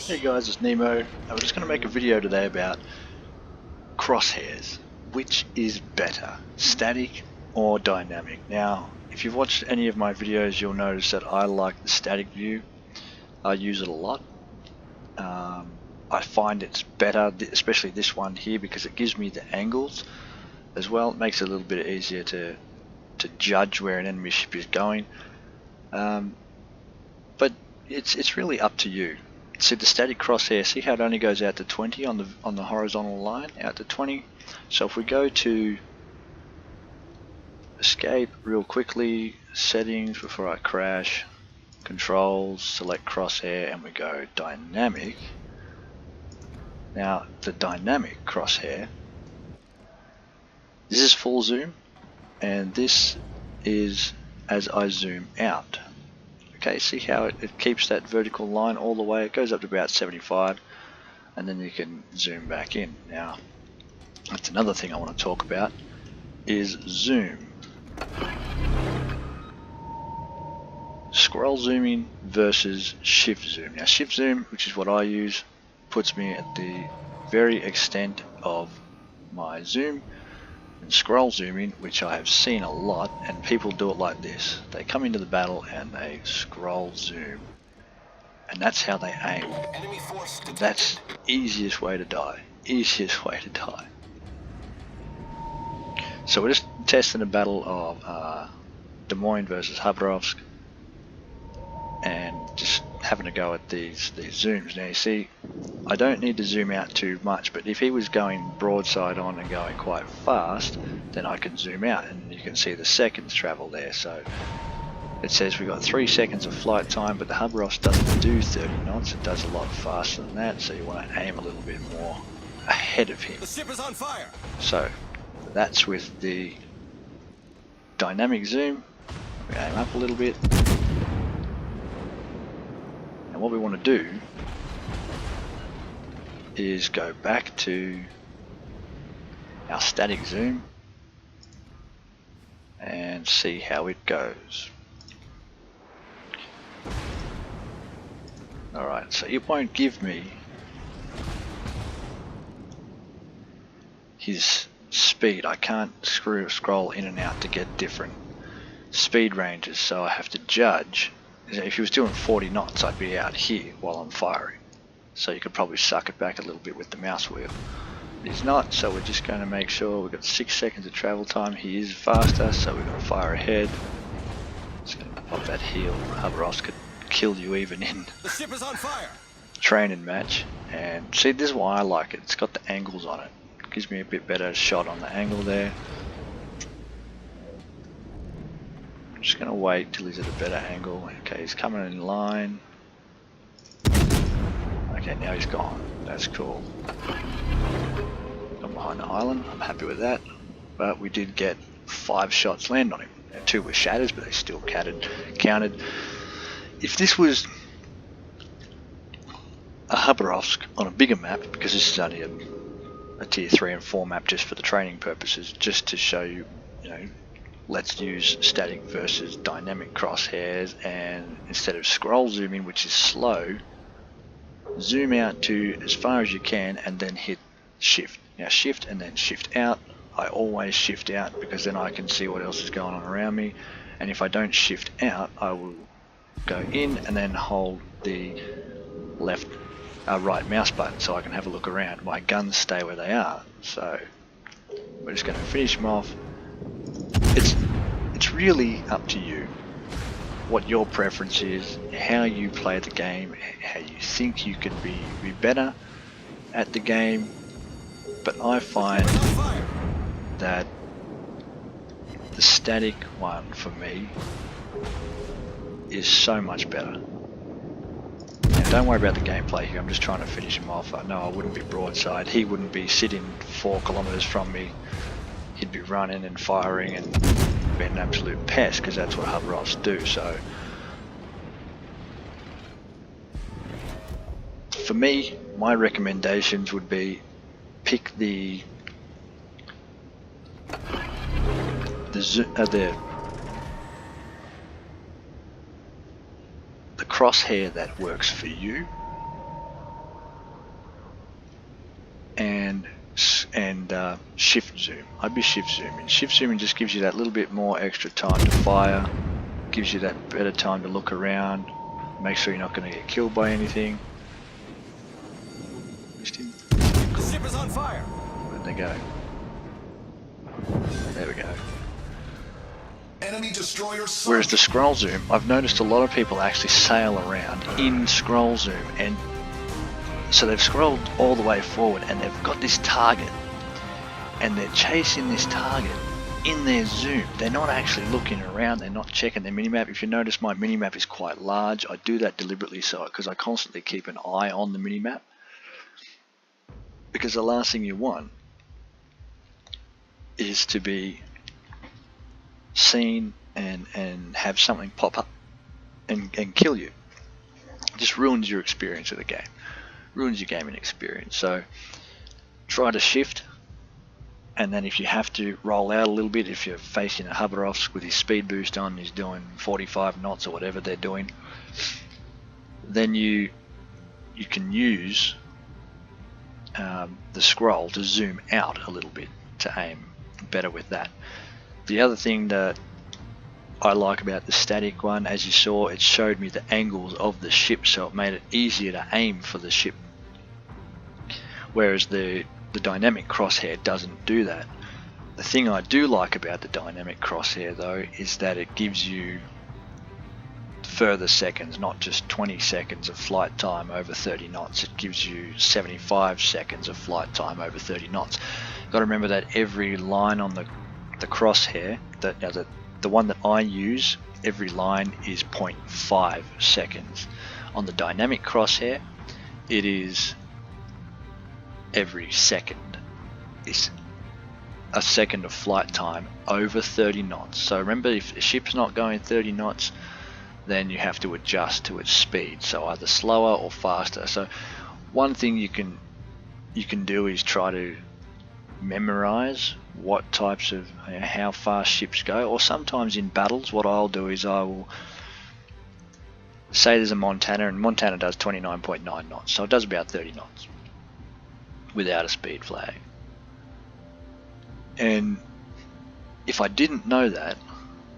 Hey guys, it's Nemo. I'm just going to make a video today about crosshairs. Which is better, static or dynamic? Now, if you've watched any of my videos, you'll notice that I like the static view. I use it a lot. I find it's better, especially this one here, because it gives me the angles as well. It makes it a little bit easier to judge where an enemy ship is going. But it's really up to you. See the static crosshair, see how it only goes out to 20 on the horizontal line, out to 20. So if we go to escape real quickly, settings before I crash, controls, select crosshair, and we go dynamic. Now the dynamic crosshair, this is full zoom, and this is as I zoom out. Okay, see how it keeps that vertical line all the way. It goes up to about 75, and then you can zoom back in. Now, that's another thing I want to talk about, is zoom. Scroll zooming versus shift zoom. Now, shift zoom, which is what I use, puts me at the very extent of my zoom. And scroll zooming, which I have seen a lot, and people do it like this. They come into the battle and they scroll zoom, and that's how they aim. That's the easiest way to die. Easiest way to die. So we're just testing a battle of Des Moines versus Khabarovsk, and just having a go at these zooms. Now you see, I don't need to zoom out too much, but if he was going broadside on and going quite fast, then I can zoom out, and you can see the seconds travel there. So it says we've got 3 seconds of flight time, but the Khabarovsk doesn't do 30 knots, it does a lot faster than that, so you want to aim a little bit more ahead of him. The ship is on fire. So that's with the dynamic zoom. We aim up a little bit. And what we want to do is go back to our static zoom and see how it goes. Alright, so it won't give me his speed. I can't scroll in and out to get different speed ranges, so I have to judge. If he was doing 40 knots, I'd be out here while I'm firing. So you could probably suck it back a little bit with the mouse wheel. He's not, so we're just going to make sure we've got 6 seconds of travel time. He is faster, so we're going to fire ahead. Just going to pop that heel. Khabarovsk could kill you even in The ship is on fire. training match. And see, this is why I like it. It's got the angles on it. It gives me a bit better shot on the angle there. I'm just going to wait till he's at a better angle. Okay, he's coming in line. Okay, now he's gone. That's cool. I'm behind the island. I'm happy with that. But we did get 5 shots land on him. Now, 2 were shatters, but they still counted. If this was a Khabarovsk on a bigger map, because this is only a tier 3 and 4 map just for the training purposes, just to show you, let's use static versus dynamic crosshairs, and instead of scroll zooming, which is slow, zoom out to as far as you can and then hit shift. Now shift and then shift out. I always shift out because then I can see what else is going on around me, and if I don't shift out, I will go in and then hold the right mouse button so I can have a look around. My guns stay where they are, so we're just going to finish them off. It's really up to you what your preference is, how you play the game, how you think you can be better at the game. But I find that the static one for me is so much better. Now, don't worry about the gameplay here, I'm just trying to finish him off. I know I wouldn't be broadside, he wouldn't be sitting 4 kilometers from me. He'd be running and firing and be an absolute pest, because that's what Khabarovs do. So for me, my recommendations would be pick the crosshair that works for you, and shift zoom. I'd be shift zooming. Shift zooming just gives you that little bit more extra time to fire, gives you that better time to look around, make sure you're not going to get killed by anything. The ship is on fire. Where'd they go? There we go. Enemy destroyer. Whereas the scroll zoom, I've noticed a lot of people actually sail around in scroll zoom, and so they've scrolled all the way forward and they've got this target and they're chasing this target in their zoom. They're not actually looking around, they're not checking their minimap. If you notice, my minimap is quite large. I do that deliberately because I constantly keep an eye on the minimap, because the last thing you want is to be seen and have something pop up and kill you. It just ruins your experience of the game, ruins your gaming experience. So try to shift, and then if you have to, roll out a little bit. If you're facing a Hoveroff with his speed boost on, he's doing 45 knots or whatever they're doing, then you can use the scroll to zoom out a little bit to aim better with that. The other thing that I like about the static one, as you saw, it showed me the angles of the ship, so it made it easier to aim for the ship, whereas the dynamic crosshair doesn't do that. The thing I do like about the dynamic crosshair though is that it gives you further seconds, not just 20 seconds of flight time over 30 knots. It gives you 75 seconds of flight time over 30 knots. You've got to remember that every line on the crosshair, the one that I use, every line is 0.5 seconds. On the dynamic crosshair, it is every second. It's a second of flight time over 30 knots. So remember, if the ship's not going 30 knots, then you have to adjust to its speed, so either slower or faster. So one thing you can do is try to memorize what types of how fast ships go, or sometimes in battles what I'll do is I will say there's a Montana, and Montana does 29.9 knots, so it does about 30 knots without a speed flag. And if I didn't know that,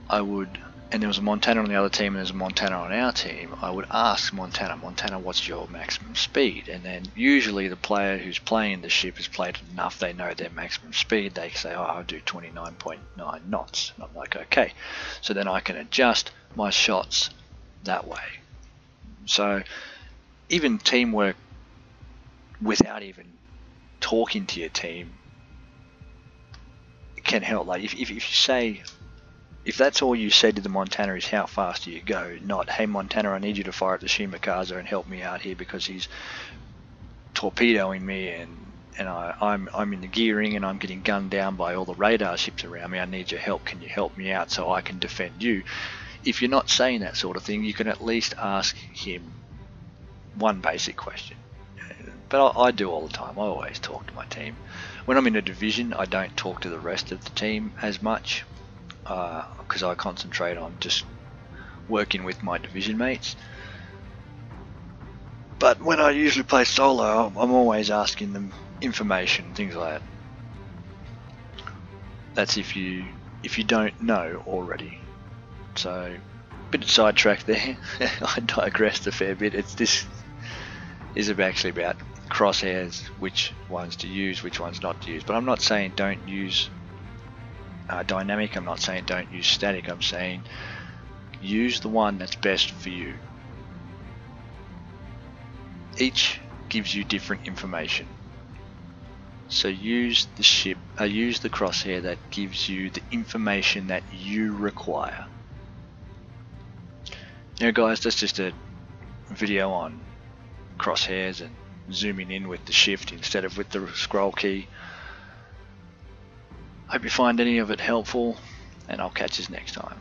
I would, and there was a Montana on the other team and there's a Montana on our team, I would ask Montana, what's your maximum speed? And then usually the player who's playing the ship has played it enough, they know their maximum speed, they say, oh, I'll do 29.9 knots. And I'm like, okay. So then I can adjust my shots that way. So even teamwork without even talking to your team can help. Like if you say, if that's all you said to the Montana is how fast do you go, not hey Montana, I need you to fire at the Shimakaza and help me out here because he's torpedoing me and I'm in the gearing and I'm getting gunned down by all the radar ships around me, I need your help, can you help me out so I can defend you? If you're not saying that sort of thing, you can at least ask him one basic question. But I do all the time, I always talk to my team. When I'm in a division, I don't talk to the rest of the team as much, because I concentrate on just working with my division mates. But when I usually play solo, I'm always asking them information, things like that. That's if you don't know already. So, bit of sidetrack there. I digressed a fair bit. This is actually about crosshairs, which ones to use, which ones not to use. But I'm not saying don't use dynamic, I'm not saying don't use static, I'm saying use the one that's best for you. Each gives you different information, so use the crosshair that gives you the information that you require. Now guys, that's just a video on crosshairs and zooming in with the shift instead of with the scroll key. Hope you find any of it helpful, and I'll catch you next time.